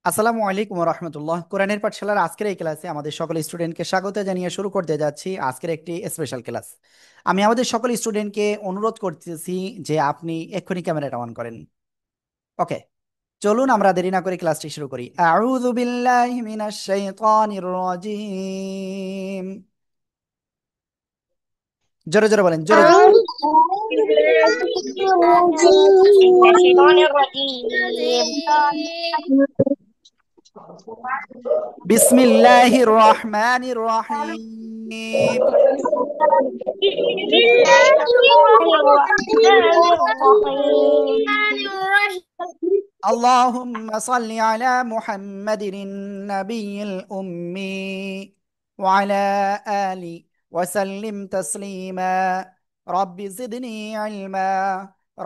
আসসালামু আলাইকুম রহমতুল্লাহ। কোরআনের পাঠশালার আজকের এই ক্লাসে আমাদের সকল স্টুডেন্টকে স্বাগত জানিয়ে শুরু করতে যাচ্ছি আজকের একটি স্পেশাল ক্লাস। আমি আমাদের সকল স্টুডেন্টকে অনুরোধ করতেছি যে আপনি এক্ষুনি ক্যামেরাটা অন করেন। ওকে, চলুন আমরা দেরি না করে ক্লাসটি শুরু করি। আউযু বিল্লাহি মিনাশ শাইতানির রাজিম। জোরে জোরে বলেন, জোরে জোরে। أعوذ بالله من الشيطان الرجيم. বিসমিল্লাহির রহমানির রহিম। بسم الله الرحمن الرحيم. اللهم صل على محمد النبي الأمي وعلى آله وسلم تسليما. رب زدني علما،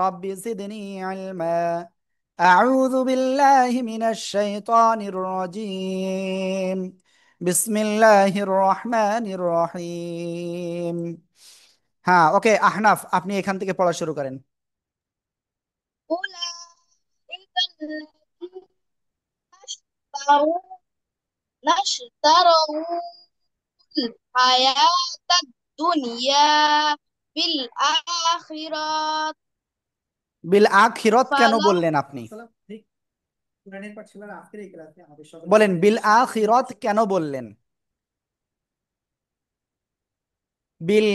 رب زدني علما. أعوذ بالله من الشيطان الرجيم. بسم الله الرحمن الرحيم. হ্যাঁ, ওকে আহনাফ, আপনি এখান থেকে পড়া শুরু করেন। أولئك الذين اشتروا اشتروا الحياة الدنيا بالآخرة বিল আখিরত কেন فلا বললেন আপনি? বলেন বিল আখিরত কেন বললেন? বিল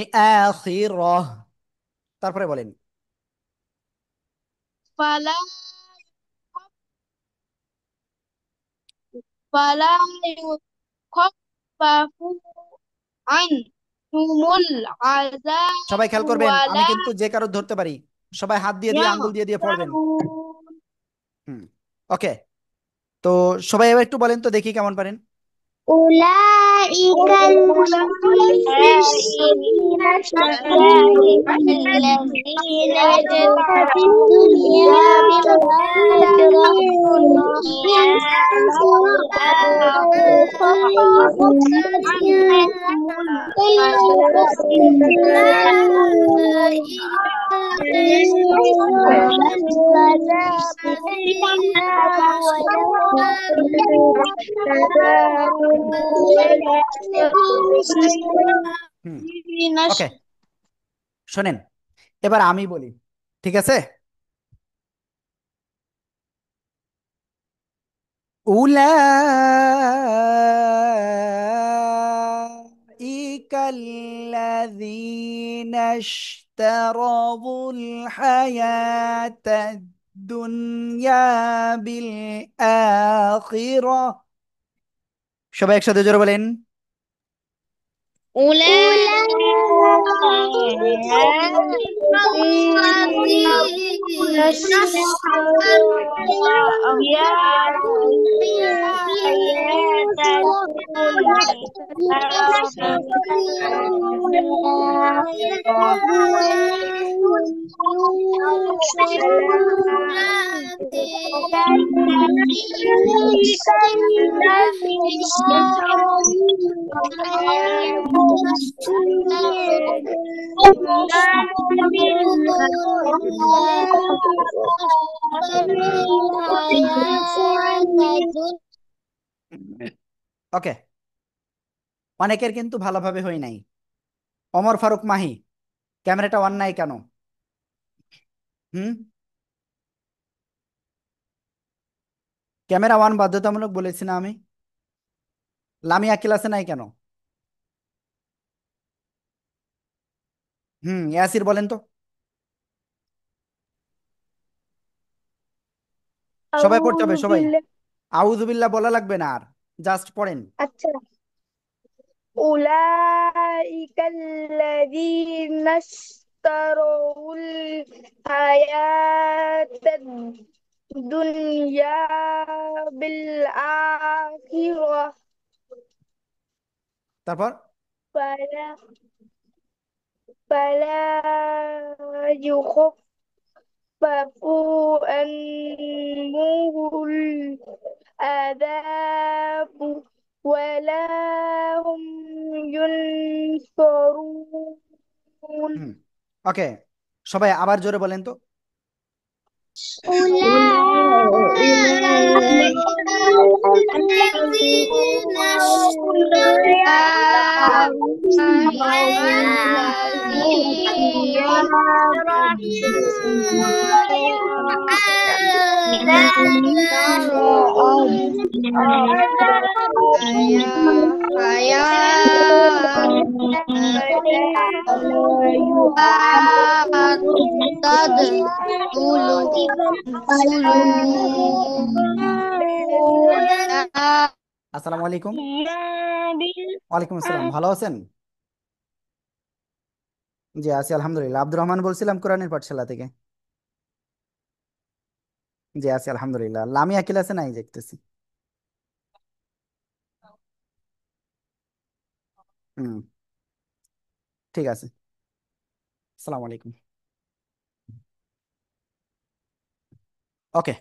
আখিরহ, তারপরে বলেন। فلا فلا يخفف عنهم সবাই العذاب খেয়াল করবেন, আমি ولا কিন্তু যে কারো ধরতে পারি। সবাই হাত দিয়ে দিয়ে আঙ্গুল দিয়ে দিয়ে পড়বেন। ينظرون. হুম, ওকে। তো সবাই এবার একটু বলেন তো দেখি কেমন পারেন। أولئك أولئك الذين اشتروا الدنيا بالآخرة عنهم العذاب عذاب হুম, ওকে, نشر. শোনেন, এবার আমি বলি, ঠিক আছে? أولئك الذين اشتروا الحياة الدنيا بالآخرة. সবাই একসাথে জোরে বলেন। الذين اشتروا الحياة ওকে, অনেকের কিন্তু ভালোভাবে হয় নাই। ওমর ফারুক মাহি, ক্যামেরাটা অন নাই কেন? হুম, ক্যামেরা ওয়ান বাধ্যতামূলক বলেছি না আমি? লামিয়া ক্লাসে নাই কেন? ইয়াসির বলেন তো। সবাই পড়তে হবে, أعوذ সবাই। بالله. আউযুবিল্লাহ বলা লাগবে না, আর জাস্ট পড়েন। আচ্ছা, أولئك الذين اشتروا الحياة الدنيا بالآخرة তারপর فلا فلا يخفف عنهم العذاب ولا هم ينصرون. হুম, ওকে, সবাই আবার জোরে বলেন তো। أولئك الذي আসসালামু আলাইকুম। ওয়ালাইকুম আসসালাম, ভালো আছেন? জি আছি আলহামদুলিল্লাহ। আব্দুর রহমান বলছিলাম কোরআনের পাঠশালা থেকে। জি আছি আলহামদুলিল্লাহ। লামিয়া ক্লাসে নাই দেখতেছি। হুম, ঠিক আছে। আসসালামু আলাইকুম। ওকে।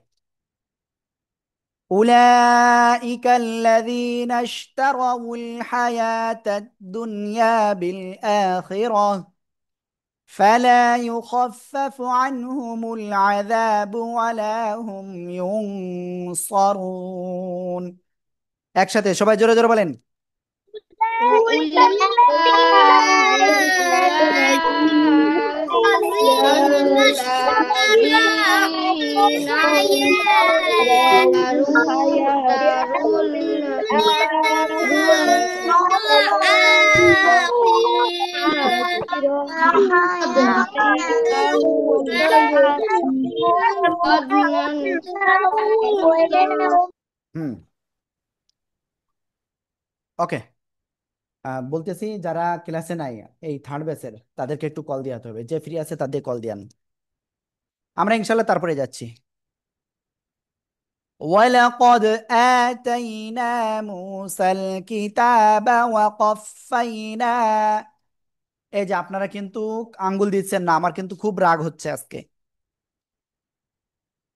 أولئك الذين اشتروا الحياة الدنيا بالآخرة فلا يخفف عنهم العذاب ولا هم ينصرون। একসাথে সবাই জোরে জোরে বলেন। الذين اشتروا হুম, ওকে। বলতেছি যারা ক্লাসে নাই, এই থার্ড ব্যাচের, তাদেরকে একটু কল দিতে হবে। যে ফ্রি আছে তাদের কল দিয়ান। আমরা ইনশাল্লাহ তারপরে যাচ্ছি। ولقد آتينا موسى الكتاب وقفينا। এই যে আপনারা কিন্তু আঙ্গুল দিচ্ছেন না, আমার কিন্তু খুব রাগ হচ্ছে আজকে।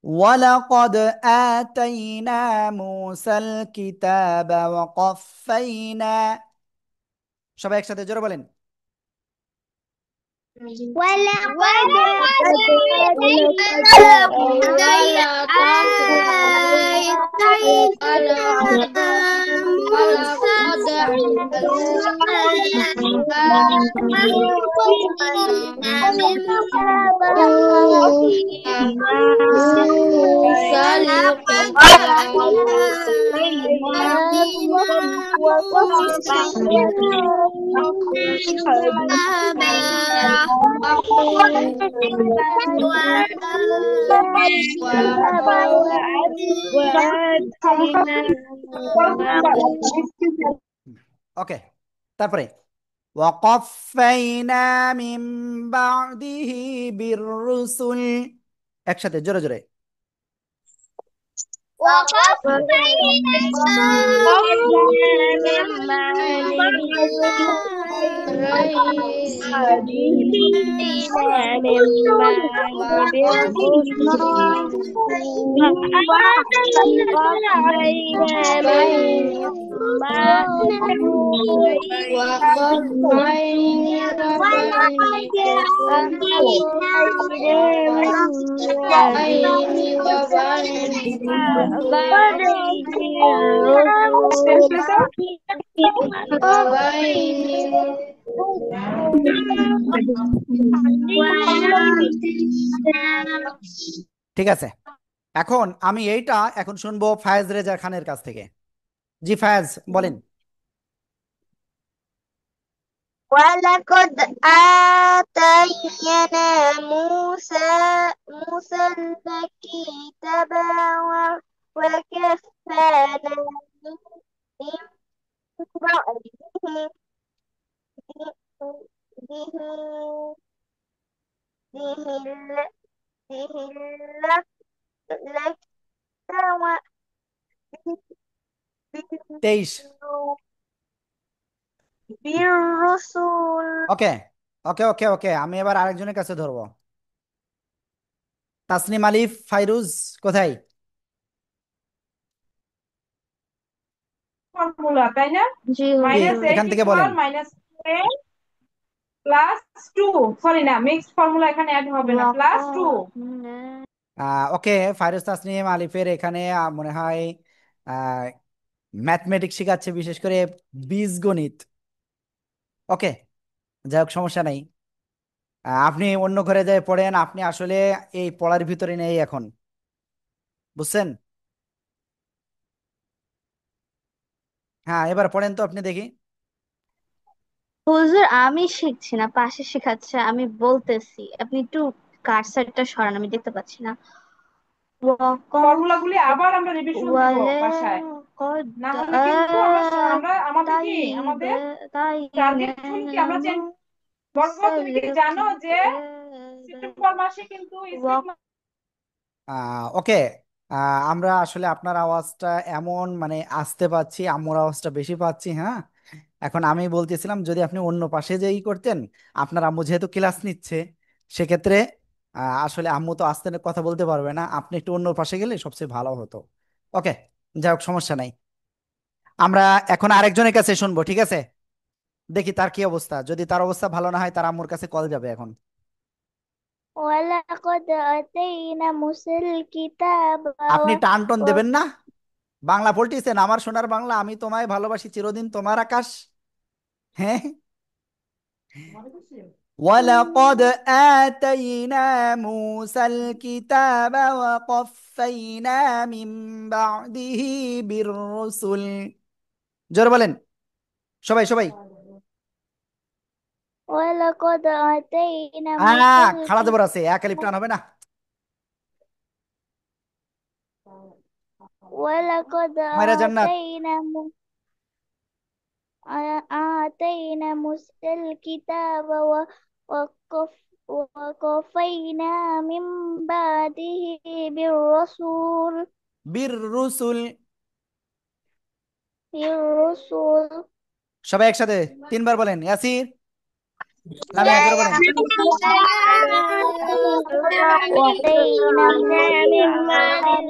ولقد آتينا موسى الكتاب وقفينا। সবাই একসাথে জোরে বলেন। ولقد ওকে, তারপরে وقفينا من بعده بالرسل। একসাথে জোরে জোরে। ঠিক আছে, এখন আমি এইটা এখন শুনবো ফায়েজ রেজা খানের কাছ থেকে। জি ফায়েজ বলেন। ولقد آتينا موسى الكتاب وكفانا من بعده به به به لك 23। بالرسل ওকে ওকে ওকে ওকে, আমি এবার আরেকজনের কাছে ধরবো। তাসনিম আলিফ ফাইরুজ কোথায়? ফর্মুলা তাই না? জি জি, মাইনাস হুজুর। এইট এখান থেকে স্কোয়ার বলেন। মাইনাস প্লাস টু, সরি না, মিক্সড ফর্মুলা এখানে অ্যাড হবে না, প্লাস টু। ওকে, ফাইরুজ তাসনিম আলিফের এখানে মনে হয় ম্যাথমেটিক্স শেখাচ্ছে, বিশেষ করে বীজগণিত। ওকে, যাই হোক, সমস্যা নাই। আপনি অন্য ঘরে যাই পড়েন, আপনি আসলে এই পড়ার ভিতরে নেই এখন, বুঝছেন? হ্যাঁ, এবার পড়েন তো আপনি দেখি। হুজুর আমি শিখছি না, পাশে শেখাচ্ছে, আমি বলতেছি, আপনি একটু কার্সারটা সরান, আমি দেখতে পাচ্ছি না। ওয়াকফ ফর্মুলা গুলি আবার আমরা রিভিশন দিব ওয়ালে বাসায়, কদ না হলে কিন্তু আমরা আমাদের কি তাইবে আমাদের ট্রানজেকশন কি আমরা তাইনামু চেঞ্জ। বর্গ, তুমি কি জানো যে সেপ্টেম্বর মাসে কিন্তু স্টেট। ওকে, আমরা আসলে আপনার আওয়াজটা এমন মানে আসতে পাচ্ছি, আম্মুর আওয়াজটা বেশি পাচ্ছি। হ্যাঁ, এখন আমি বলতেছিলাম যদি আপনি অন্য পাশে যে করতেন, আপনার আম্মু যেহেতু ক্লাস নিচ্ছে, সেক্ষেত্রে আসলে আম্মু তো আস্তে কথা বলতে পারবে না, আপনি একটু অন্য পাশে গেলে সবচেয়ে ভালো হতো। ওকে, যাই হোক, সমস্যা নাই। আমরা এখন আরেকজনের কাছে শুনবো, ঠিক আছে? দেখি তার কি অবস্থা, যদি তার অবস্থা ভালো না হয় তার আম্মুর কাছে কল যাবে এখন। ولقد آتينا موسى الكتاب আপনি টান টন و... দেবেন না। বাংলা পল্টিছেন, আমার সোনার বাংলা, আমি তোমায় ভালোবাসি চিরদিন তোমার আকাশ। হ্যাঁ। ولقد آتينا موسى الكتاب وقفينا من بعده بالرسل। জোরে বলেন, সবাই সবাই। ولقد آتينا موسى খাড়া জবর الكتاب আছে, এক আলিফ টান হবে না। ولقد মায়েরা জান্নাত। آتينا موسى الكتاب وقفينا من بعده بالرسول বীর রসুল। بالرسل সবাই একসাথে তিনবার বলেন, ইয়াসির, লামিয়া, জোরে বলেন। وقفينا من بعده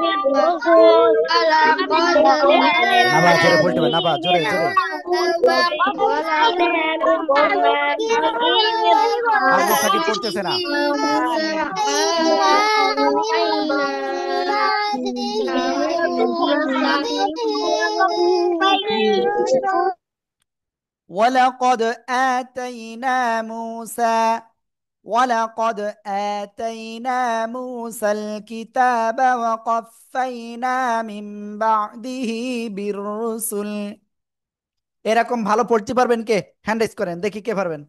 بالرسل নাবা, জোরে পল্টি ভাই, নাবা, জোরে জোরে। وقفينا من بعده আলবুর সাকিব পড়তেছে না। ولقد آتينا موسى ولقد آتينا موسى الكتاب وقفينا من بعده بالرسل। এরকম ভালো পড়তে পারবেন কে? হ্যান্ড রেজ করেন দেখি কে পারবেন।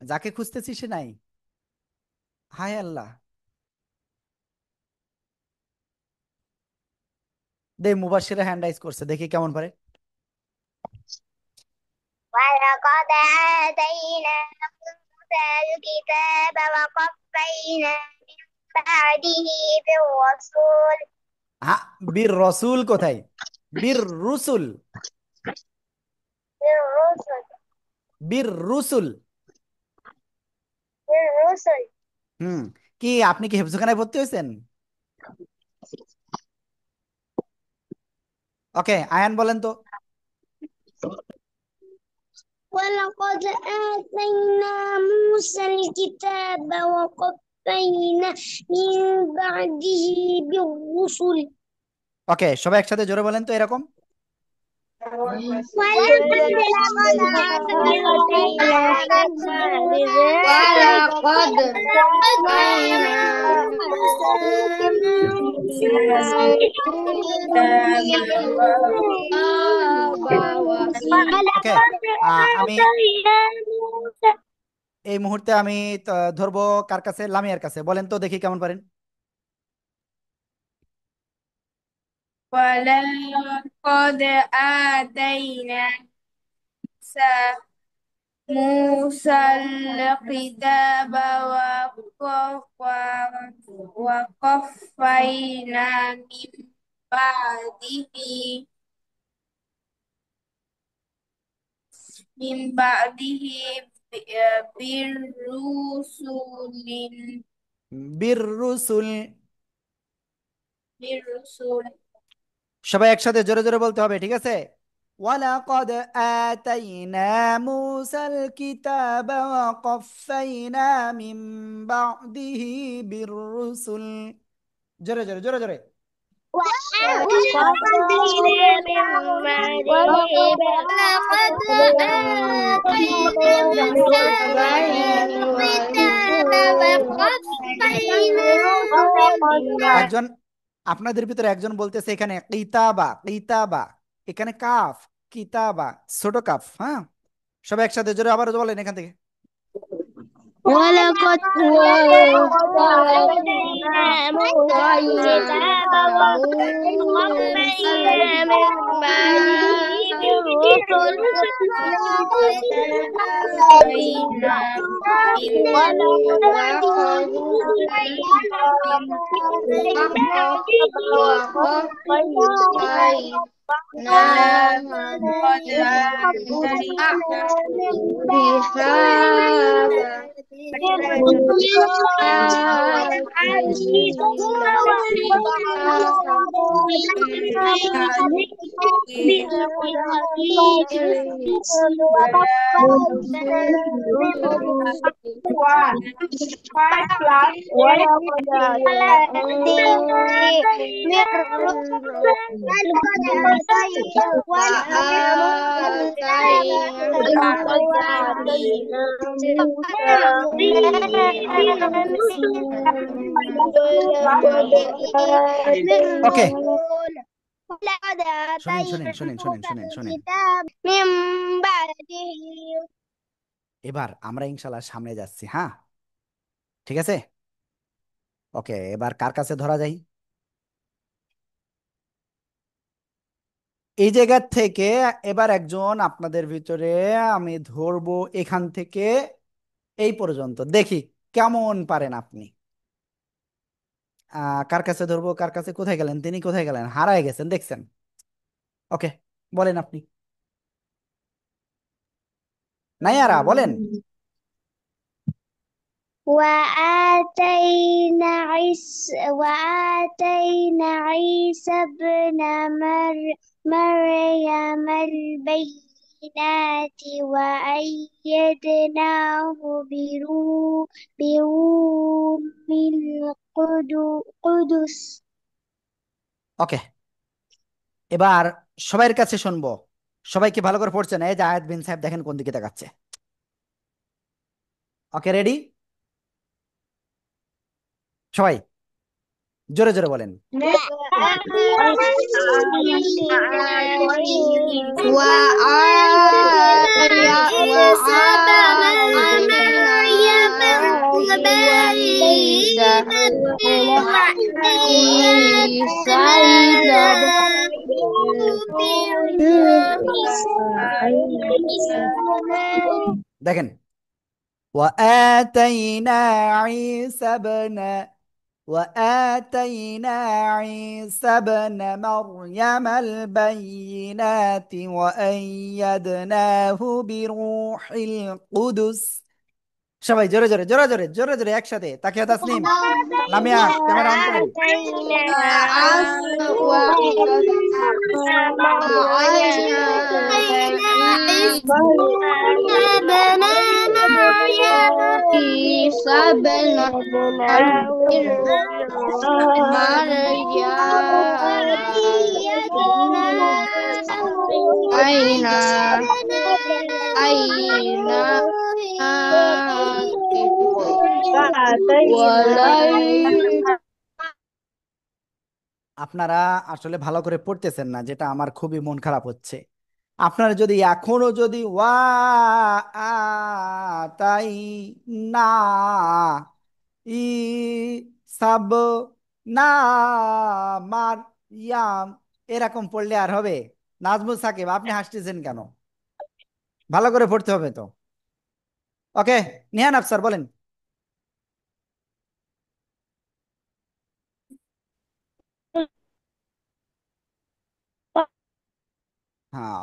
যাকে খুঁজতেছি সে নাই। হায় আল্লাহ। দে, মুবাশিরা হ্যান্ড রাইজ করছে, দেখি কেমন পারে। ولقد آتينا موسى الكتاب وقفينا من بعده بالرسول হ্যাঁ, বীর রসুল কোথায়? বীর রুসুল। بالرسل বীর রুসুল। بالرسل হুম। কি আপনি কি হেফজখানায় ভর্তি হয়েছেন? ওকে, আয়ান বলেন তো। ولقد آتينا موسى الكتاب وقفينا من بعده بالرسل ওকে, সবাই একসাথে জোরে বলেন তো এরকম। ولقد آتينا ولقد آتينا موسى ওকে, আমি এই মুহূর্তে আমি ধরবো কার কাছে, লামিয়ার কাছে, বলেন তো দেখি কেমন পারেন। ولقد آتينا موسى الكتاب وقفينا بعده من بعده বীর রুসুল। بالرسل সবাই একসাথে জোরে জোরে বলতে হবে, ঠিক আছে? ولقد آتينا موسى الكتاب وقفينا من بعده بالرسل। জোরে জোরে জোরে জোরে। وآتينا من مريم ولقد آتينا موسى الكتاب وقفينا একজন আপনাদের ভিতরে একজন বলতেছে এখানে কিতাবা কিতাবা, এখানে কাফ, কিতাবা ছোট কাফ। হ্যাঁ, সবাই একসাথে জোরে আবার বলেন এখান থেকে। ولقد آتينا موسى الكتاب وقفينا من بعده بالرسل One. Five plus ওকে, ولقد শুনেন آتينا শুনেন শুনেন শুনেন موسى শুনেন শুনেন। الكتاب من بعده এবার আমরা ইনশাল্লাহ সামনে যাচ্ছি। হ্যাঁ, ঠিক আছে। ওকে, এবার কার কাছে ধরা যায়? এই জায়গা থেকে এবার একজন আপনাদের ভিতরে আমি ধরবো এখান থেকে এই পর্যন্ত, দেখি কেমন পারেন আপনি। কার কাছে ধরবো, কার কাছে, কোথায় গেলেন তিনি, কোথায় গেলেন, হারায় গেছেন দেখছেন। ওকে, বলেন আপনি, নাইয়ারা বলেন। وآتينا عيسى ابن مريم البينات وأيدناه بروح القدس ওকে, এবার সবাইয়ের কাছে শুনবো। সবাইকে ভালো করে পড়ছেন? এই যে আয়াত বিন সাহেব দেখেন কোন দিকে তাকাচ্ছে। ওকে, রেডি সবাই? জোরে জোরে বলেন। দেখেন, وآتينا عيسى ابن وآتينا عيسى ابن مريم البينات وأيدناه بروح القدس। সবাই জোরে জোরে জোরে জোরে জোরে জোরে একসাথে। তাকিয়া তাসনিম, লামিয়া ক্যামেরা অন করেন। আপনারা আসলে ভালো করে পড়তেছেন না, যেটা আমার খুবই মন খারাপ হচ্ছে। আপনারা যদি এখনো যদি ওয়া আ তাই না ই সাব না মার ইয়াম এরকম পড়লে আর হবে? নাজমুল সাকিব, আপনি হাসতেছেন কেন? ভালো করে পড়তে হবে তো। ওকে, নিহান আফসার বলেন। হ্যাঁ,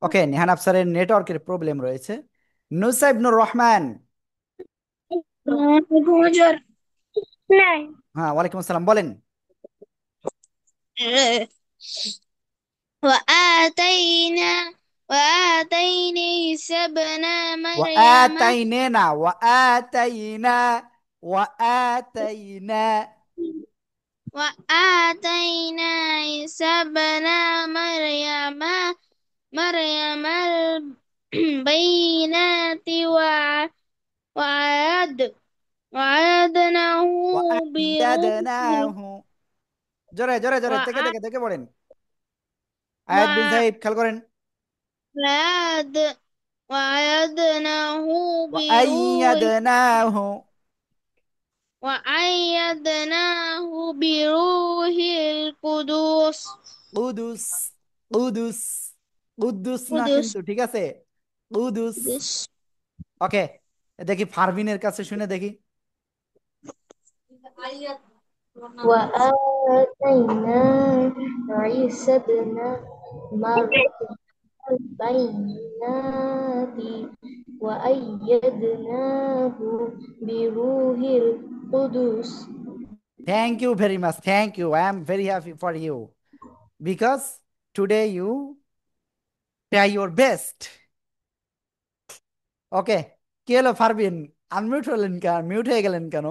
ওকে, নিহান আফসারের নেটওয়ার্কের প্রবলেম রয়েছে। নুসাইব নুর রহমান। হ্যাঁ, ওয়ালাইকুম আসসালাম, বলেন। وآتينا وآتينا عيسى ابن مريم وآتينا وآتينا وآتينا وآتينا عيسى ابن مريم مريم البينات وعد وعدناه بروح وأيدناه জোরে জোরে জোরে থেকে وعد থেকে থেকে পড়েন। আয়াত বিন সাইদ খেয়াল করেন। وعدناه بروح وأيدناه وأيدناه بروح القدس কুদুস কুদুস কুদ্দুস না قدس কিন্তু ঠিক আছে, কুদুস। قدس ওকে, দেখি ফারবিনের কাছে শুনে দেখি। وآتينا عيسى ابن مريم البينات وأيدناه بروح القدس. Thank you very much, thank you, I am very happy for you because today you try your best. Okay, কি হলো ফারবিন, আনমিউট হলেন কেন, মিউট হয়ে গেলেন কেন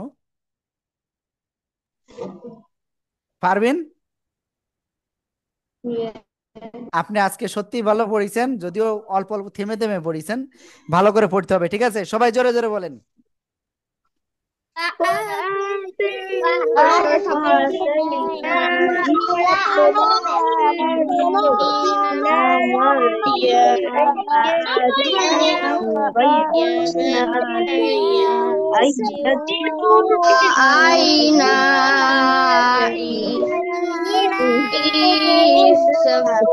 ফারবিন? Yeah. আপনি আজকে সত্যি ভালো পড়েছেন, যদিও অল্প অল্প থেমে থেমে পড়েছেন। ভালো করে পড়তে হবে, ঠিক আছে? সবাই জোরে জোরে বলেন। وآتينا عيسى ابن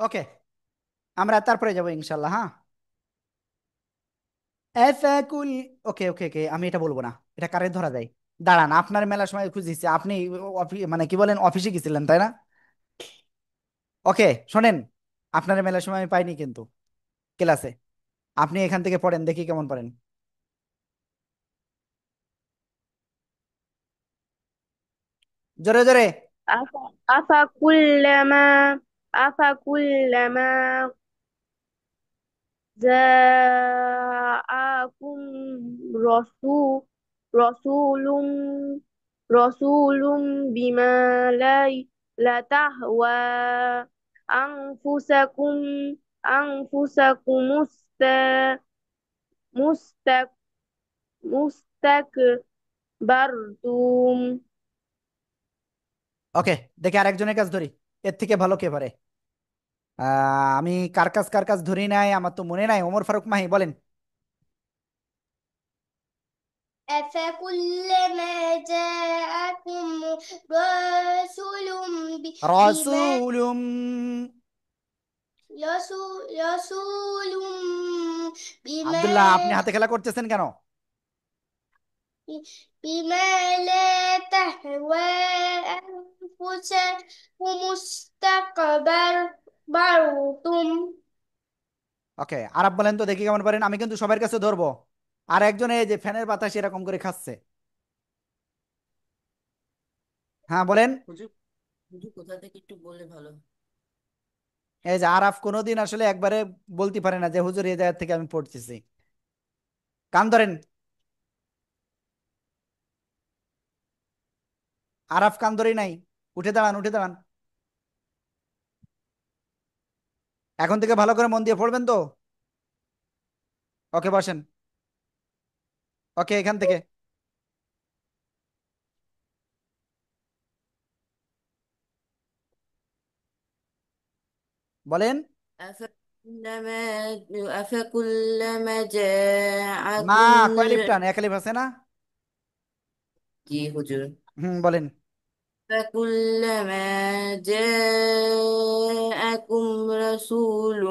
ওকে, আমরা তারপরে যাবো ইনশাল্লাহ, হ্যাঁ। এফাকুল, ওকে ওকে ওকে, আমি এটা বলবো না, এটা কারে ধরা যায়। দাঁড়ান, আপনার মেলার সময় খুঁজেছি, আপনি মানে কি বলেন, অফিসে গেছিলেন তাই না? ওকে শোনেন, আপনার মেলার সময় আমি পাইনি কিন্তু ক্লাসে। আপনি এখান থেকে পড়েন, দেখি কেমন পড়েন। জোরে জোরে। أفكلما أفكلما جاءكم رسول رسول رسول بما لا تهوى أنفسكم أنفسكم مست مستكبرتم. ওকে, দেখি আরেকজনের কাছ ধরি, এর থেকে ভালো কে পারে। আমি কার কাছ ধরি নাই, আমার তো মনে নাই। ওমর ফারুক মাহি বলেন। أفكلما جاءكم رسول بما রসুলুম। رسول بما আব্দুল্লাহ, আপনি হাতে খেলা করতেছেন কেন? بما لا تهوى أنفسكم استكبرتم. ওকে, আরব বলেন তো দেখি কেমন পারেন। আমি কিন্তু সবার কাছে ধরবো। আর একজন এই যে ফ্যানের বাতাস এরকম করে খাচ্ছে। হ্যাঁ বলেন। হুজুর, হুজুর কোথা থেকে একটু বললে ভালো। এই যে আরাফ কোনোদিন আসলে একবারে বলতে পারে না যে হুজুর এই জায়গা থেকে আমি পড়তেছি। কান ধরেন, আরাফ কান ধরেই নাই। উঠে দাঁড়ান, উঠে দাঁড়ান। এখন থেকে ভালো করে মন দিয়ে পড়বেন তো। ওকে বসেন। ওকে, এখান থেকে বলেন। أفكلما أفكلما না, جاءكم কয় টান, এক আলিফ আছে না? জি হুজুর। বলেন। فكلما جاءكم رسول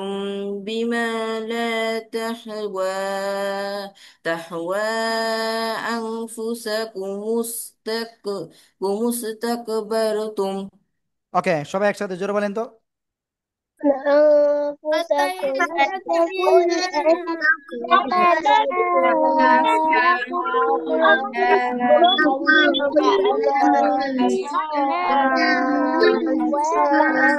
بما لا تهوى أنفسكم مستكبرتم. ওকে, সবাই একসাথে জোরে বলেন তো। أنفسكم واتقوا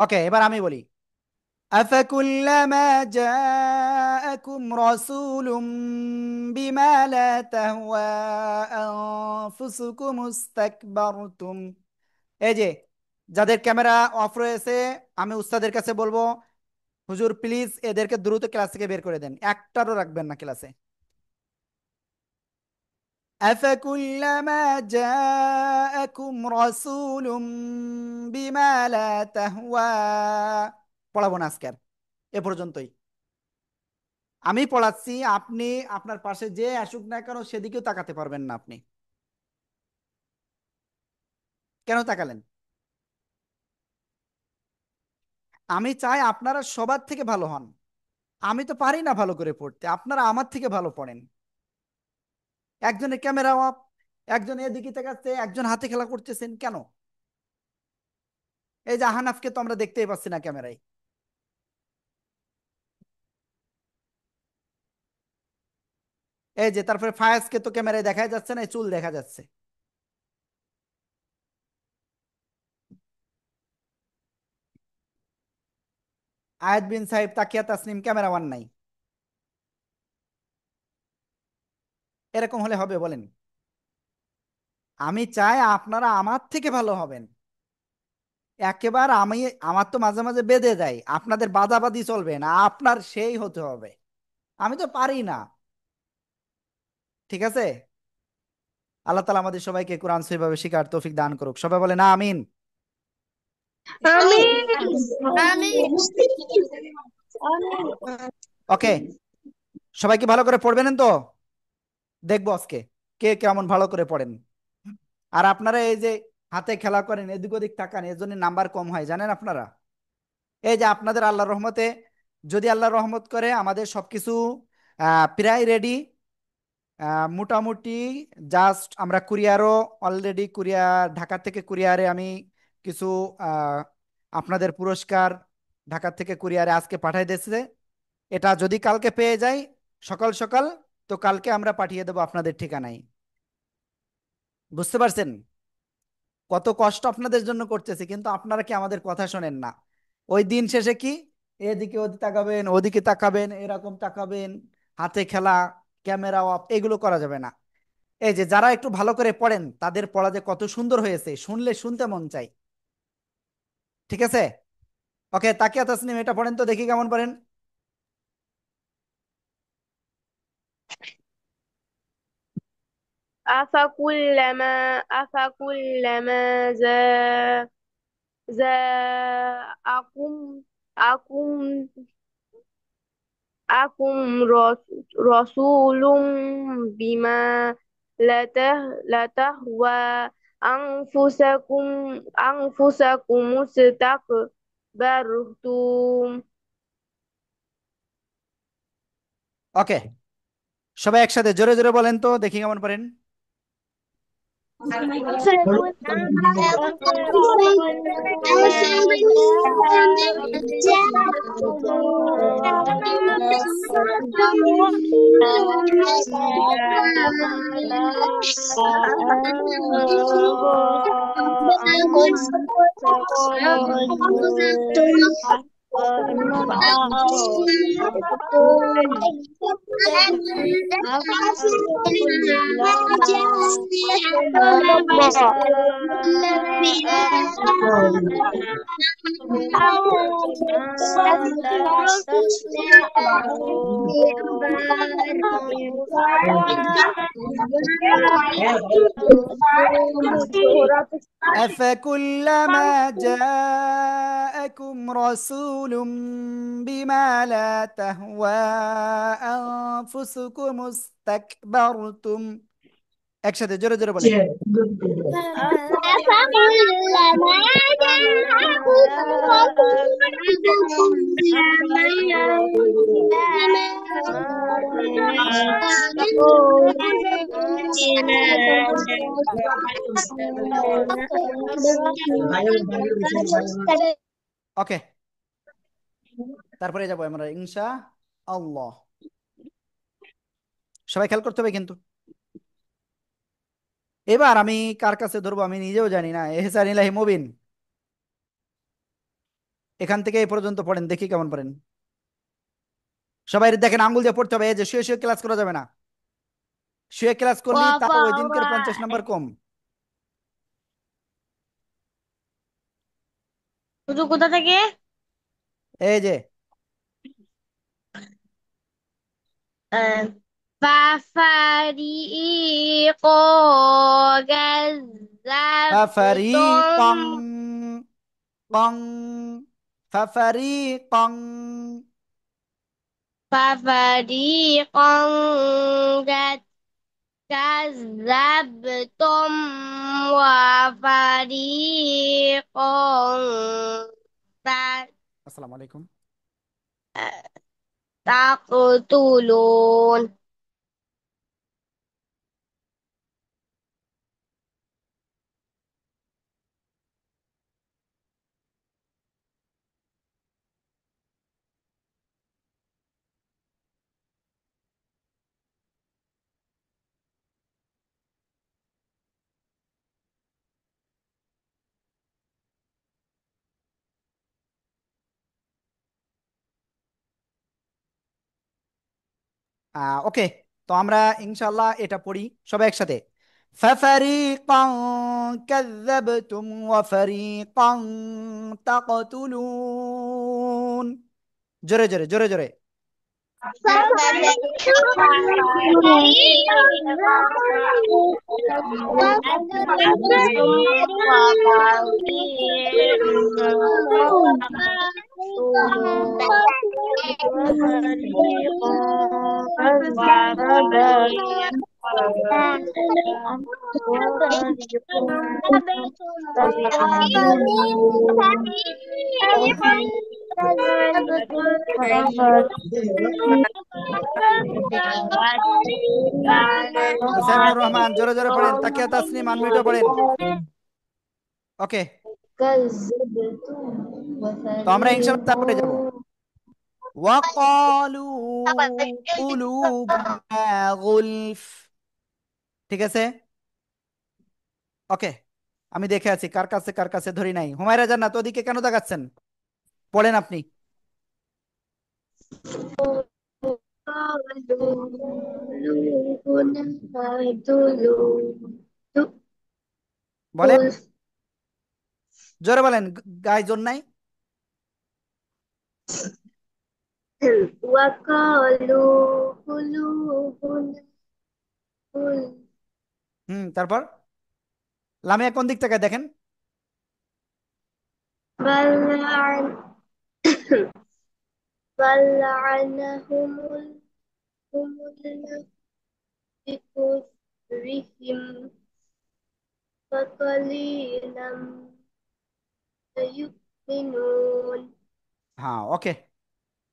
ওকে, এবার আমি বলি أفكلما جاءكم رسول بما لا تهوى أنفسكم استكبرتم। এই যে যাদের ক্যামেরা অফ রয়েছে, আমি উস্তাদের কাছে বলবো, হুজুর প্লিজ এদেরকে দ্রুত ক্লাস থেকে বের করে দেন, একটারও রাখবেন না ক্লাসে। أفكلما جاءكم رسول بما لا تهوى পড়াবো না আজকে আর, এ পর্যন্তই। আমি পড়াচ্ছি, আপনি আপনার পাশে যে আসুক না কেন সেদিকেও তাকাতে পারবেন না আপনি। কেন তাকালেন? আমি চাই আপনারা সবার থেকে ভালো হন। আমি তো পারি না ভালো করে পড়তে, আপনারা আমার থেকে ভালো পড়েন। একজনের ক্যামেরা অফ, একজন এদিকে তাকাচ্ছে, একজন হাতে খেলা করতেছেন কেন? এই যে আহানাফকে তো আমরা দেখতেই পাচ্ছি না ক্যামেরায়। এই যে তারপরে ফায়াজকে তো ক্যামেরায় দেখা যাচ্ছে না, এই চুল দেখা যাচ্ছে। আয়াত বিন সাহেব, তাকিয়া তাসনিম ক্যামেরাম্যান নাই। এরকম হলে হবে বলেন? আমি চাই আপনারা আমার থেকে ভালো হবেন। একেবারে আমি, আমার তো মাঝে মাঝে বেঁধে যায়, আপনাদের বাদাবাদি চলবে না, আপনার সেই হতে হবে। আমি তো পারি না। ঠিক আছে, আল্লাহ তালা আমাদের সবাইকে কোরআন সহিভাবে শিখার তৌফিক দান করুক। সবাই বলে না আমিন। ওকে, সবাইকে ভালো করে পড়বেন তো, দেখবো আজকে কে কেমন ভালো করে পড়েন। আর আপনারা এই যে হাতে খেলা করেন, এদিক ওদিক তাকান, এর জন্য নাম্বার কম হয় জানেন আপনারা। এই যে আপনাদের আল্লাহর রহমতে, যদি আল্লাহ রহমত করে আমাদের সবকিছু প্রায় রেডি, মোটামুটি জাস্ট আমরা কুরিয়ারও অলরেডি, কুরিয়ার ঢাকা থেকে কুরিয়ারে আমি কিছু আহ, আপনাদের পুরস্কার ঢাকা থেকে কুরিয়ারে আজকে পাঠিয়ে দিয়েছে। এটা যদি কালকে পেয়ে যাই সকাল সকাল, তো কালকে আমরা পাঠিয়ে দেবো আপনাদের ঠিকানায়। বুঝতে পারছেন কত কষ্ট আপনাদের জন্য করতেছি, কিন্তু আপনারা কি আমাদের কথা শোনেন না? ওই দিন শেষে কি এদিকে ওদিকে তাকাবেন, ওদিকে তাকাবেন, এরকম তাকাবেন, হাতে খেলা, ক্যামেরা অফ, এগুলো করা যাবে না। এই যে যারা একটু ভালো করে পড়েন তাদের পড়া যে কত সুন্দর হয়েছে শুনলে শুনতে মন চাই। ঠিক আছে, ওকে, তাকিয়া তাসনিম এটা পড়েন তো দেখি কেমন পড়েন। أفكلما جاءكم أكم أكم رسول بما لا تهوى أنفسكم استكبرتم. ওকে, সবাই একসাথে জোরে জোরে বলেন তো দেখি কেমন পড়েন। أفكلما جاءكم رسول بما لا تهوى أنفسكم استكبرتم একসাথে জোরে জোরে বলেন। فكلما جاءهم رسول بما ওকে, তারপরে যাবো আমরা ইনশা আল্লাহ। সবাই খেয়াল করতে হবে কিন্তু। এবার আমি কার কাছে ধরবো আমি নিজেও জানি না। এহসান ইলাহি মুবিন, এখান থেকে এই পর্যন্ত পড়েন, দেখি কেমন পড়েন। সবাই দেখেন, আঙ্গুল দিয়ে পড়তে হবে। এই যে শুয়ে শুয়ে ক্লাস করা যাবে না, শুয়ে ক্লাস করলে তার ওই দিনকের 50 নম্বর কম। শুধু কোথা থেকে? এই যে ففريق ফাফারিকং كذبتم কং ফাফারিকং ففريقا كذبتم وفريقا আসসালামু আলাইকুম। تقتلون. ওকে, তো আমরা ইনশাআল্লাহ এটা পড়ি সবাই একসাথে। ফাফারিকান কাযাবতুম ওয়া ফারিকান তাকতুলুন। জোরে জোরে জোরে জোরে। মুসাইবুর রহমান জোরে জোরে পড়েন, তাকিয়া তাসনিম আনমিউটে পড়েন। ওকে, তো আমরা ইনশাআল্লাহ তারপরে যাব। ওয়াকালু কুলুবুনা গুলফ। ঠিক আছে, ওকে। আমি দেখে আছি কার কাছে ধরি নাই। হুমায়রা জান্নাত ওদিকে কেন তাকাচ্ছেন? পড়েন আপনি, বলেন জোরে বলেন, গায়ে জোর নাই। وقالوا قلوبنا غلف তারপর লামিয়া কোন দিক থেকে দেখেন? بل بل لعنهم الله بكفرهم فقليلا ما يؤمنون. হ্যাঁ, ওকে।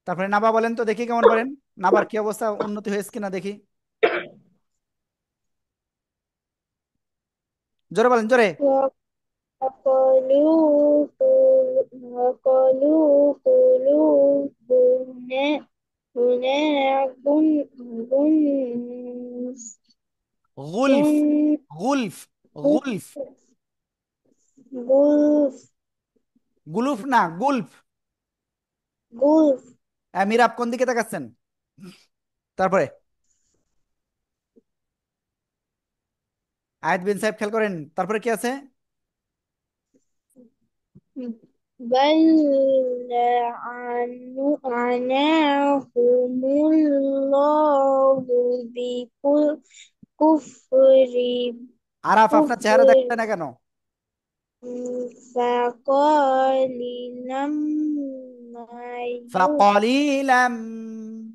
তারপরে নাবা বলেন তো দেখি কেমন পড়েন। নাবার কি অবস্থা, উন্নতি হয়েছে কিনা দেখি, জোরে বলেন জোরে। وقالوا قلوبنا غلف গুলফ গুলফ গুলফ, غلف গুলুফ না গুলফ। غلف মিরাব কোন দিকে তাকাচ্ছেন? তারপরে আয়াত বিন সাহেব খেয়াল করেন, তারপরে কি আছে? بل لعنهم الله আরাফ আপনার চেহারা بكفر দেখবে না কেন? فقليلا ما ফাকালিলাম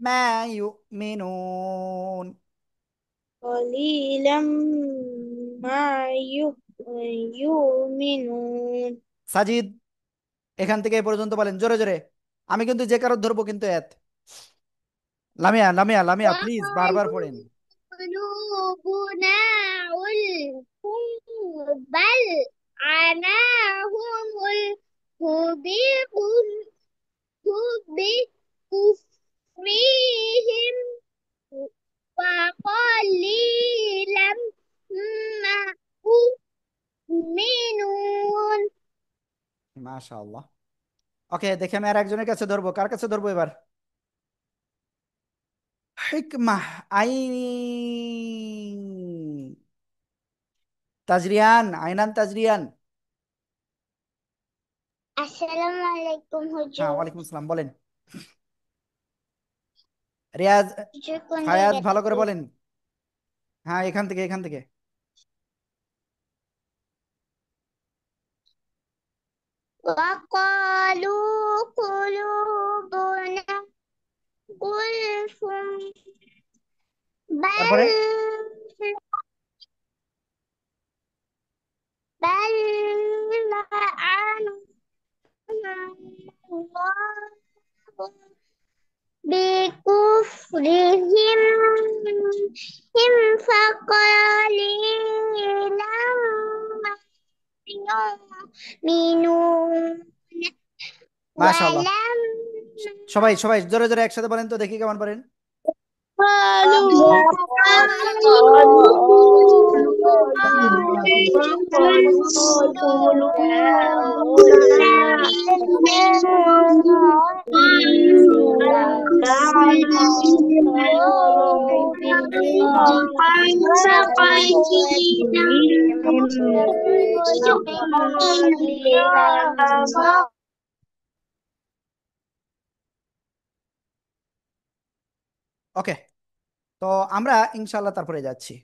মা ইউমিনুন। قليلا ما يؤمنون সাজিদ, এখান থেকে এ পর্যন্ত বলেন জোরে জোরে। আমি কিন্তু যে কারো ধরবো কিন্তু এত। লামিয়া লামিয়া লামিয়া প্লিজ বারবার وقالوا পড়েন। قلوبنا غلف بل عناهم بكفرهم وقليلا ما يؤمنون মাশাআল্লাহ। ওকে, দেখে আমি আর একজনের কাছে ধরবো। কার কাছে ধরবো এবার? হিকমাহ আইন তাজরিয়ান, আইনান তাজরিয়ান। আসসালামু আলাইকুম হ্যাঁ, হুজুর। ওয়ালাইকুম আসসালাম, বলেন। রিয়াজ, হুজুর কোন ফায়াজ জায়গা ভালো করে থেকে? বলেন। হ্যাঁ, এখান থেকে এখান থেকে। وقالوا قلوبنا غلف بل তারপরে بل لعنهم الله بكفرهم هم فقليلا ما يؤمنون মাশাআল্লাহ। ولم সবাই সবাই জোরে জোরে একসাথে বলেন তো, দেখি কেমন পারেন। قالوا ওকে, তো আমরা ইনশাআল্লাহ তারপরে যাচ্ছি।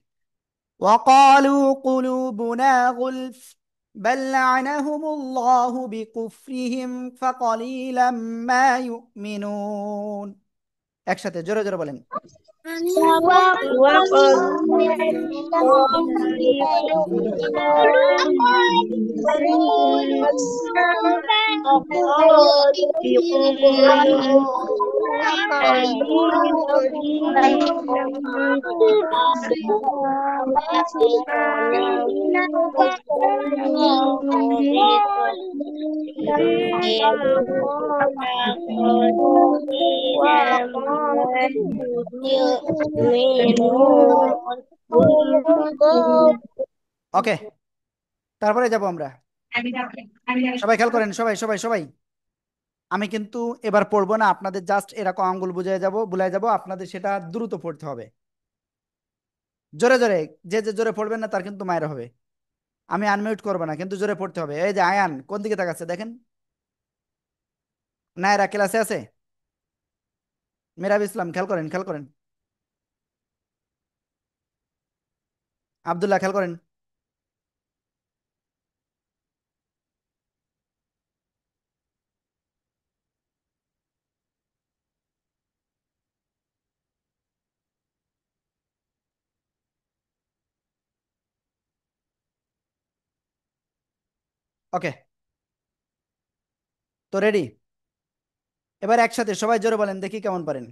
وقالوا قلوبنا غلف بل لعنهم الله بكفرهم فقليلا ما يؤمنون। একসাথে জোরে জোরে বলেন। ওকে, তারপরে যাব আমরা। সবাই খেয়াল করেন, সবাই সবাই সবাই। আমি কিন্তু এবার পড়বো না, আপনাদের জাস্ট এরকম আঙ্গুল বুলাই যাব, আপনাদের সেটা দ্রুত পড়তে হবে। জোরে জোরে, যে যে জোরে পড়বেন না তার কিন্তু মায়ের হবে। আমি আনমিউট করবো না, কিন্তু জোরে পড়তে হবে। এই যে আয়ান কোন দিকে তাকাচ্ছে দেখেন। নায়রা ক্লাসে আছে? মিরাব ইসলাম খেয়াল করেন, খেয়াল করেন। আব্দুল্লাহ খেয়াল করেন। ওকে, তো রেডি? এবার একসাথে সবাই জোরে বলেন, দেখি কেমন পারেন।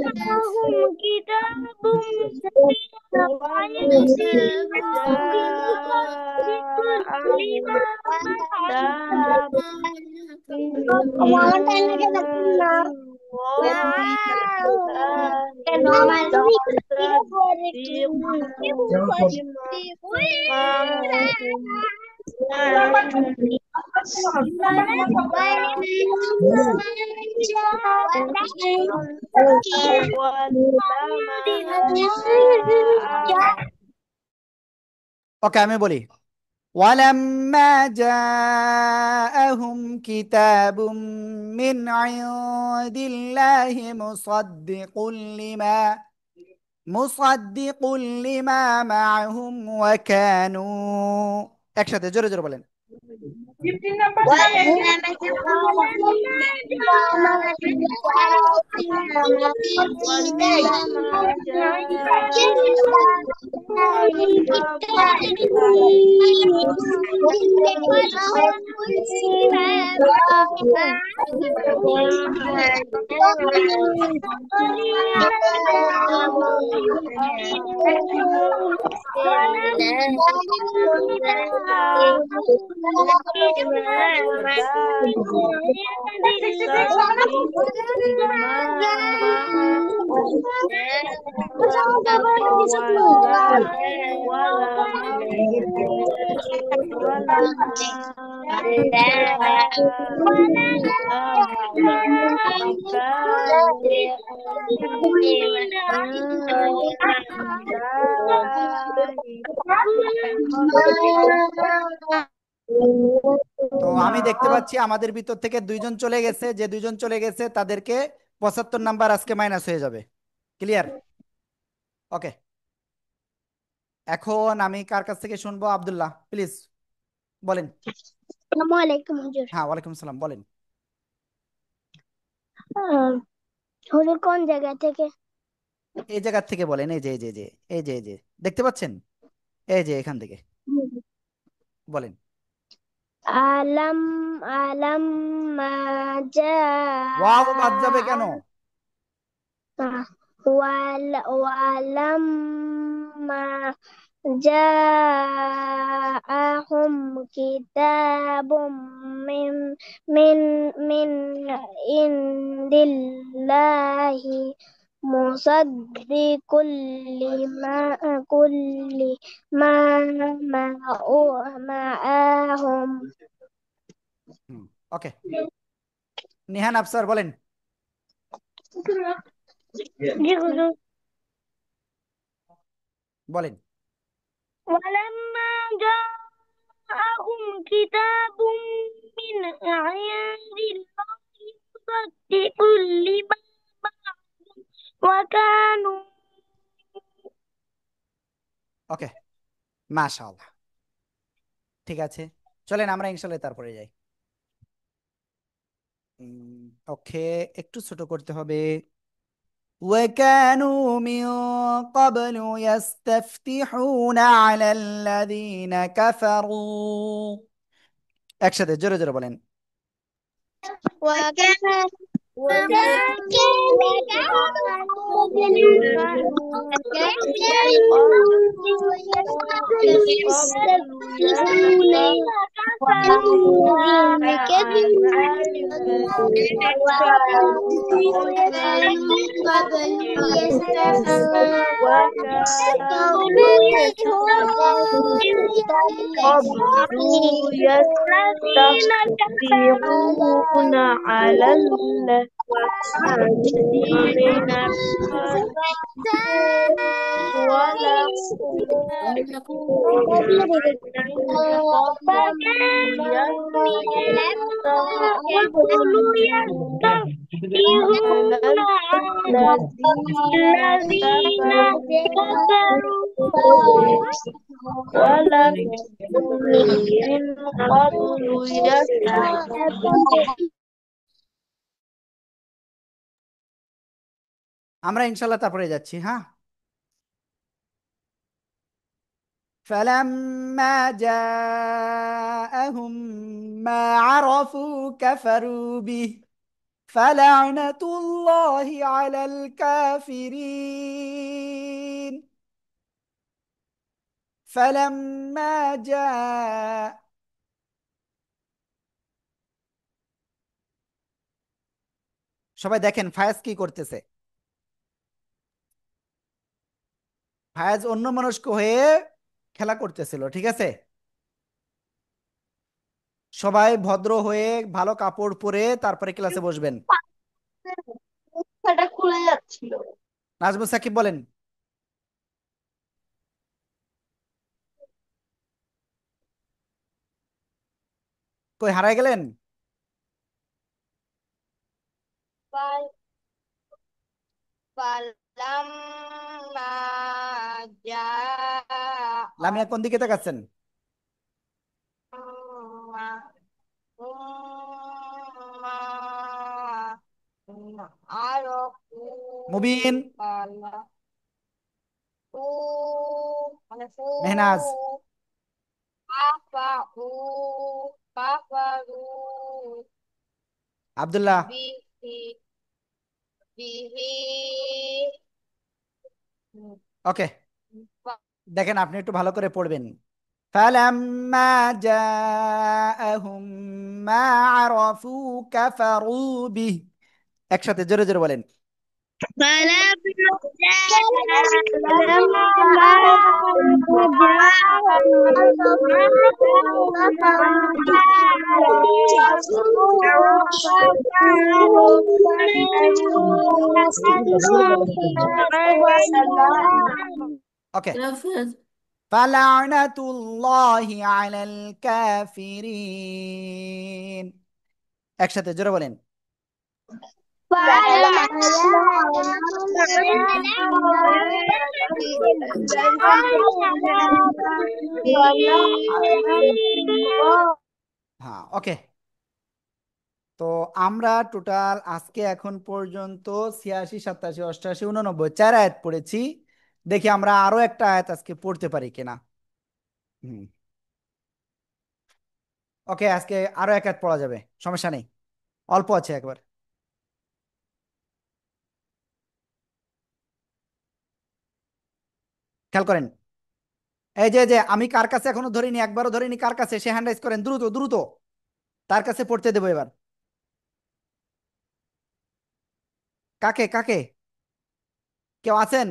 جاءهم كتاب من ওকে, আমি বলি ولما جاءهم كتاب من عند الله مصدق لما معهم وكانوا একসাথে জোরে জোরে বলেন 15 নাম্বার তো আমি দেখতে পাচ্ছি আমাদের ভিতর থেকে দুইজন চলে গেছে, যে দুইজন চলে গেছে তাদেরকে 75 নাম্বার আজকে মাইনাস হয়ে যাবে। ক্লিয়ার? ওকে, এখন আমি কার কাছ থেকে শুনবো? আব্দুল্লাহ, প্লিজ বলেন। আসসালামু আলাইকুম হুজুর। হ্যাঁ, ওয়ালাইকুম সালাম, বলেন। হুজুর কোন জায়গা থেকে? এই জায়গা থেকে বলেন, এই যে এই যে এই যে এই যে এই যে দেখতে পাচ্ছেন, এই যে এখান থেকে বলেন। আলাম আলাম মা জা ওয়াও বাদ যাবে কেন? ওয়ালাম মা জাআহুম কিতাবুম মিন মিন মিন ইন্দিল্লাহি মুসাদ্দিকুল লিমা কুল্লি মা মাআহুম। ওকে, নিহান আফসার বলেন। বলেন। ولما جاءهم كتاب من عند الله مصدق لما معهم وكانوا ওকে, মাশাআল্লাহ, ঠিক আছে, চলেন আমরা ইনশাআল্লাহ তারপরে যাই। ওকে, একটু ছোট করতে হবে। وكانوا من قبل يستفتحون على الذين كفروا একসাথে জোরে জোরে বলেন। يستفتحون على الذين الذين كفروا ولم يكونوا من قبل يستعجلون আমরা ইনশাল্লাহ তারপরে যাচ্ছি, হ্যাঁ। فلما جاءهم ما عرفوا كفروا به فلعنة الله على الكافرين فلما جاء সবাই দেখেন ফায়াজ কি করতেছে। ফায়াজ অন্যমনস্ক হয়ে খেলা করতেছিল, ঠিক আছে। সবাই ভদ্র হয়ে ভালো কাপড় পরে তারপরে ক্লাসে বসবেন। মুখটা খুলে যাচ্ছিল। নাজমুল সাকিব বলেন। কই হারায় গেলেন? فلما লামিয়া কোন দিকে তাকাচ্ছেন? মুবিন, মেহনাজ, আব্দুল্লাহ। ওকে, দেখেন আপনি একটু ভালো করে পড়বেন। فلما جاءهم ما عرفوا كفروا به একসাথে জোরে জোরে বলেন। فلما فلما ওকে, فلعنة الله على الكافرين একসাথে জোরে বলেন। হ্যাঁ, ওকে। তো আমরা টোটাল আজকে এখন পর্যন্ত 86, 87, 88, 89 4 আয়াত পড়েছি। দেখি আমরা আরো একটা আয়াত আজকে পড়তে পারি কিনা। হুম, ওকে, আজকে আরো এক আয়াত পড়া যাবে, সমস্যা নেই, অল্প আছে একবার। খেয়াল করেন, এই যে যে আমি কার কাছে এখনো ধরিনি, একবারও ধরিনি, কার কাছে সে হ্যান্ড রাইজ করেন, দ্রুত দ্রুত তার কাছে পড়তে দেবো এবার। কাকে কাকে? কেউ আছেন?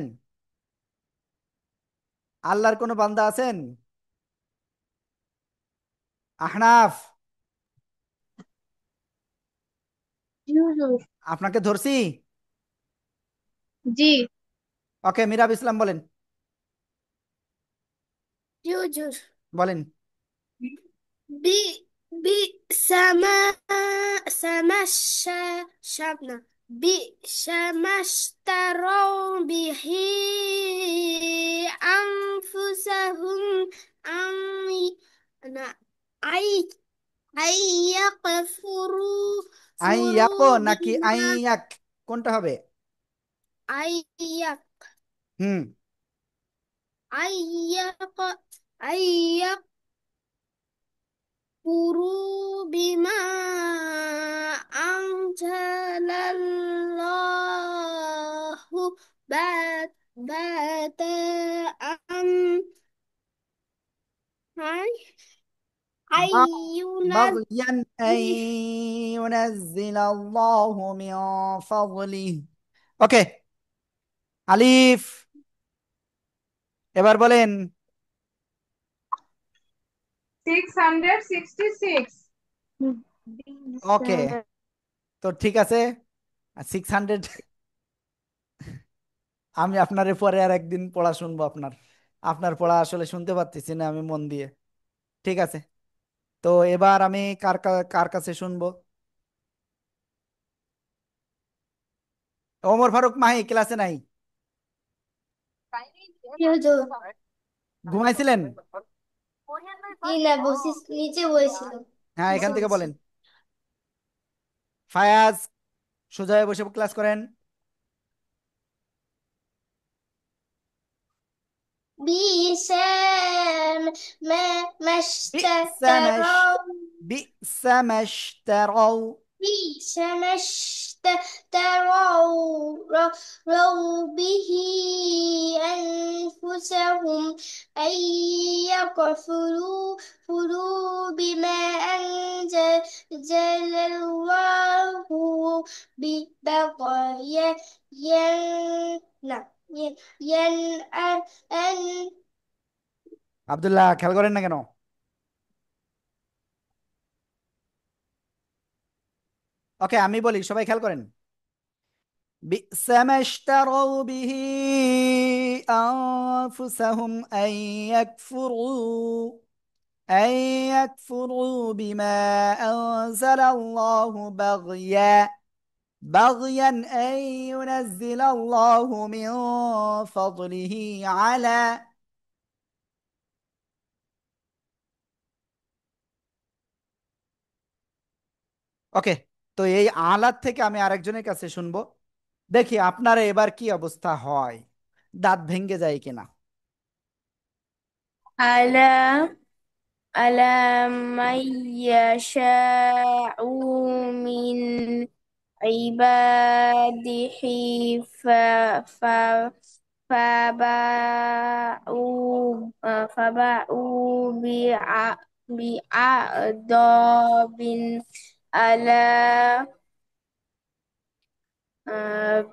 আল্লাহর কোনো বান্দা আছেন? আহনাফ, আপনাকে ধরছি। জি ওকে, মিরাব ইসলাম বলেন, হুজুর বলেন। বি বি সামা সামাশা শাবনা বি সামাশতারাও বিহি আনফুসাহুম আম না আই আই ইয়াকফুরু ফুরু আইয়াকো নাকি বিমা আইয়াক, কোনটা হবে? আই ইয়াক হুম, আই ইয়াক I yakfuru bima anzalallahu bata am ay ayunal বাগয়ান আন ইউনাজ্জিল আল্লাহু মিন ফাদলিহি। ওকে, আলিফ, এবার বলেন। 666 ওকে, তো ঠিক আছে, 600। আমি আপনার পরে আর একদিন পড়া শুনবো, আপনার আপনার পড়া আসলে শুনতে পারতেছি না আমি মন দিয়ে। ঠিক আছে, তো এবার আমি কার কার কাছে শুনবো? ওমর ফারুক মাহি ক্লাসে নাই? কি হুজুর? ঘুমাইছিলেন? জি না, বসি নিচে বসেছিল। হ্যাঁ, নিচে এখান থেকে বসে। বলেন। ফায়াজ, সোজা হয়ে বসে ক্লাস করেন। بيسام ما বিসামাশ اشتروا. বিসামাশতারাও بئس ما اشتروا به أنفسهم أن يكفروا بما أنزل الله ببغي نعم أن আব্দুল্লাহ, খেয়াল করেন না কেন? ওকে, আমি বলি, সবাই খেয়াল করেন। বিসামাশতারাও বিহি আনফুসাহুম أن يكفروا بما أنزل الله بغيا أن ينزل الله من فضله على ওকে। তো এই আলাদ থেকে আমি আরেকজনের কাছে শুনবো, দেখি আপনারা এবার কি অবস্থা হয়, দাঁত ভেঙে যায় কিনা। على على من يشاء من عباده ف ف فباءوا بأعذاب على آه،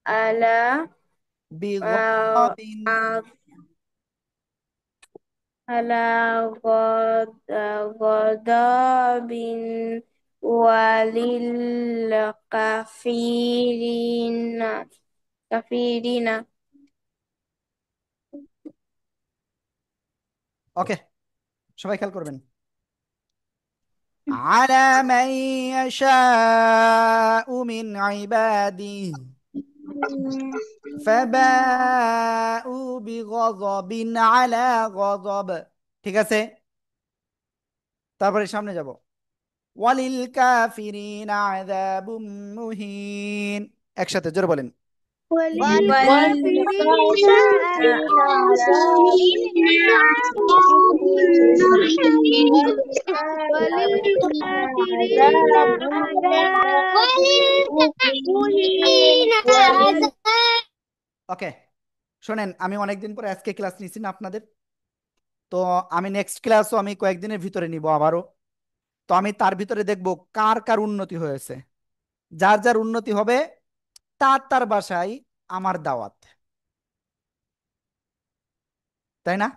على بغضب على غضب وللكافرين ওকে, সবাই খেয়াল করবেন। على من يشاء من عباده فباءوا بغضب على غضب। ঠিক আছে, তারপরে সামনে যাব। ওয়ালিল কাফিরিন আযাবুম মুহিন। একসাথে জোরে বলেন। وللكافرين عذاب وللكافرين عذاب مهين ওকে, শোনেন, আমি অনেকদিন পরে আজকে ক্লাস নিছি না আপনাদের, তো আমি নেক্সট ক্লাসও আমি কয়েকদিনের ভিতরে নিব আবারও। তো আমি তার ভিতরে দেখব কার কার উন্নতি হয়েছে। যার যার উন্নতি হবে তার তার বাসায় আমার দাওয়াত, তাই না?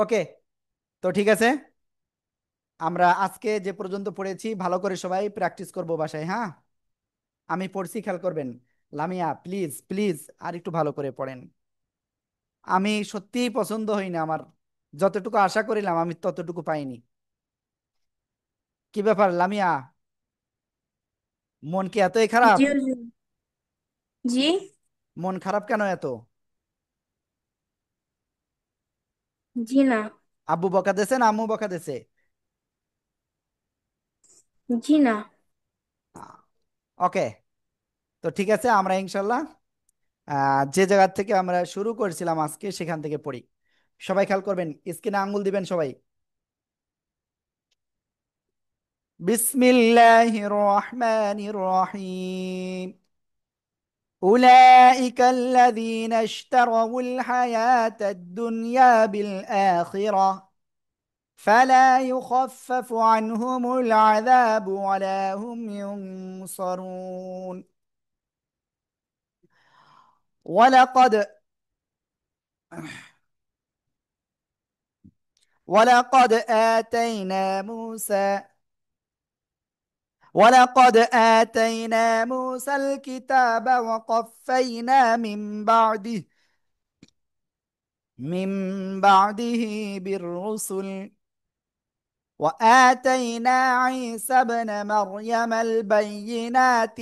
ওকে, তো ঠিক আছে, আমরা আজকে যে পর্যন্ত পড়েছি ভালো করে সবাই প্র্যাকটিস করব বাসায়, হ্যাঁ? আমি পড়ছি, খেয়াল করবেন। লামিয়া, প্লিজ প্লিজ আর একটু ভালো করে পড়েন। আমি সত্যিই পছন্দ হই না, আমার যতটুকু আশা করিলাম আমি ততটুকু পাইনি। কি ব্যাপার লামিয়া, মন কি এতই খারাপ? জি হুজুর। জি মন খারাপ কেন এত? জি না। আব্বু বকা দিছে না আম্মু বকা দিছে? জি না। ওকে, তো ঠিক আছে, আমরা ইনশাল্লাহ যে জায়গা থেকে আমরা শুরু করেছিলাম আজকে সেখান থেকে পড়ি। সবাই খেয়াল করবেন, স্ক্রিনে আঙ্গুল দিবেন সবাই। বিসমিল্লাহির রহমানির রহিম। أولئك الذين اشتروا الحياة الدنيا بالآخرة فلا يخفف عنهم العذاب ولا هم ينصرون. ولقد ولقد آتينا موسى ولقد آتينا موسى الكتاب وقفينا من بعده بالرسل وآتينا عيسى ابن مريم البينات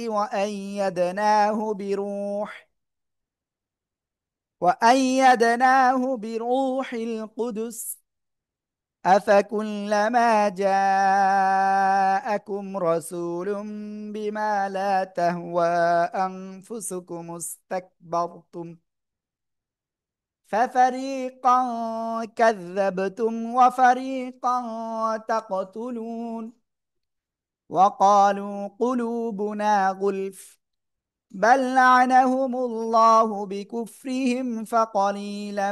وأيدناه بروح القدس أفكلما جاءكم رسول بما لا تهوى أنفسكم استكبرتم ففريقا كذبتم وفريقا تقتلون وقالوا قلوبنا غلف بل لعنهم الله بكفرهم فقليلا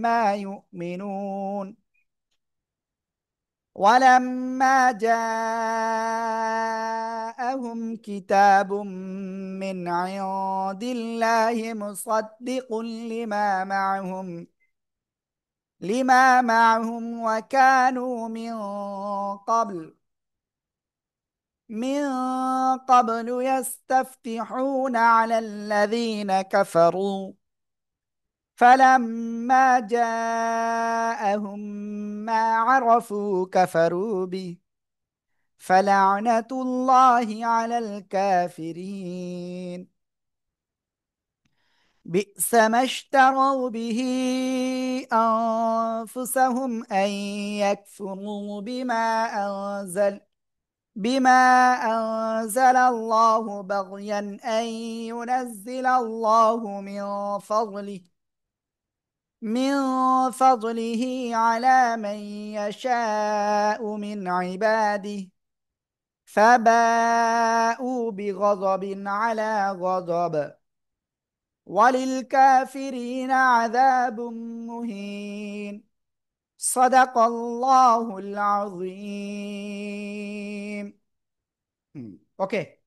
ما يؤمنون ولما جاءهم كتاب من عند الله مصدق لما معهم وكانوا من قبل يستفتحون على الذين كفروا فلما جاءهم ما عرفوا كفروا به فلعنة الله على الكافرين بئس ما اشتروا به أنفسهم أن يكفروا بما أنزل الله بغيا أن ينزل الله من فضله على من يشاء من عباده فباءوا بغضب على غضب وللكافرين عذاب مهين صدق الله العظيم. Okay.